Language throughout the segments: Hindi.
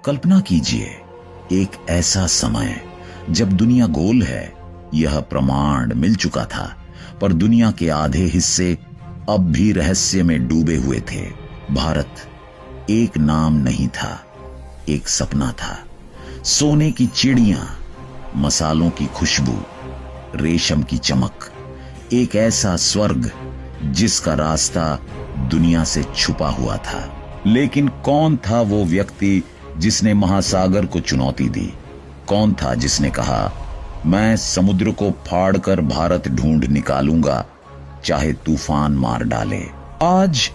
कल्पना कीजिए, एक ऐसा समय जब दुनिया गोल है, यह प्रमाण मिल चुका था, पर दुनिया के आधे हिस्से अब भी रहस्य में डूबे हुए थे। भारत एक नाम नहीं था, एक सपना था। सोने की चिड़ियां, मसालों की खुशबू, रेशम की चमक, एक ऐसा स्वर्ग जिसका रास्ता दुनिया से छुपा हुआ था। लेकिन कौन था वो व्यक्ति जिसने महासागर को चुनौती दी? कौन था जिसने कहा, मैं समुद्र को फाड़कर भारत ढूंढ निकालूंगा, चाहे तूफान मार डाले? आज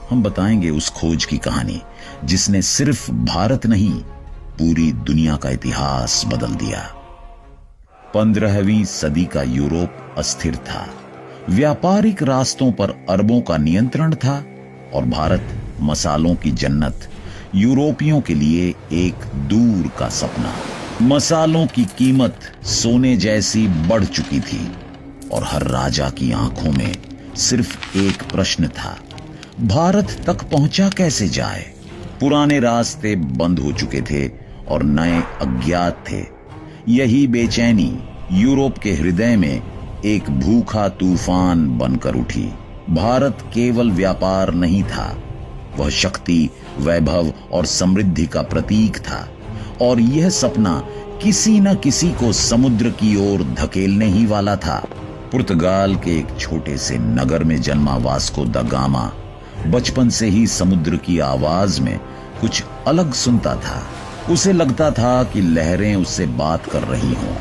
हम बताएंगे उस खोज की कहानी जिसने सिर्फ भारत नहीं, पूरी दुनिया का इतिहास बदल दिया। 15वीं सदी का यूरोप अस्थिर था। व्यापारिक रास्तों पर अरबों का नियंत्रण था और भारत, मसालों की जन्नत, यूरोपियों के लिए एक दूर का सपना। मसालों की कीमत सोने जैसी बढ़ चुकी थी और हर राजा की आंखों में सिर्फ एक प्रश्न था, भारत तक पहुंचा कैसे जाए? पुराने रास्ते बंद हो चुके थे और नए अज्ञात थे। यही बेचैनी यूरोप के हृदय में एक भूखा तूफान बनकर उठी। भारत केवल व्यापार नहीं था, वह शक्ति, वैभव और समृद्धि का प्रतीक था। और यह सपना किसी न किसी को समुद्र की ओर धकेलने ही वाला था। पुर्तगाल के एक छोटे से नगर में जन्मा वास्को द गामा बचपन से ही समुद्र की आवाज में कुछ अलग सुनता था। उसे लगता था कि लहरें उससे बात कर रही हों,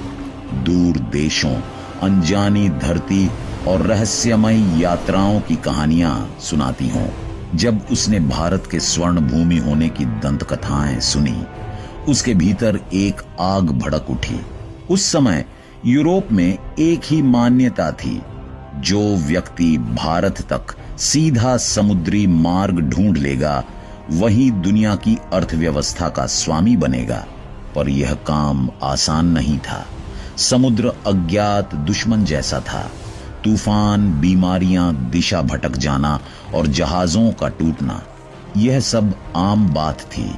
दूर देशों, अनजानी धरती और रहस्यमय यात्राओं की कहानियां सुनाती हों। जब उसने भारत के स्वर्ण भूमि होने की दंत कथाएं सुनी, उसके भीतर एक आग भड़क उठी। उस समय यूरोप में एक ही मान्यता थी, जो व्यक्ति भारत तक सीधा समुद्री मार्ग ढूंढ लेगा, वही दुनिया की अर्थव्यवस्था का स्वामी बनेगा। पर यह काम आसान नहीं था। समुद्र अज्ञात दुश्मन जैसा था। तूफान, बीमारियां, दिशा भटक जाना और जहाजों का टूटना, यह सब आम बात थी।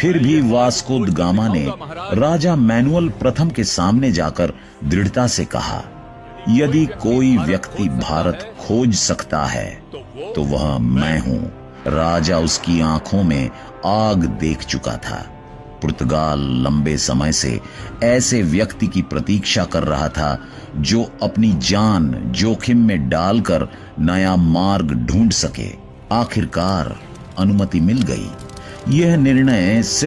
फिर भी वास्को द गामा ने राजा मैनुअल प्रथम के सामने जाकर दृढ़ता से कहा, यदि कोई व्यक्ति भारत खोज सकता है तो वह मैं हूं। राजा उसकी आंखों में आग देख चुका था। पुर्तगाल लंबे समय से ऐसे व्यक्ति की प्रतीक्षा कर रहा था जो अपनी जान जोखिम में डालकर नया मार्ग ढूंढ सके। आखिरकार अनुमति मिल गई। यह निर्णय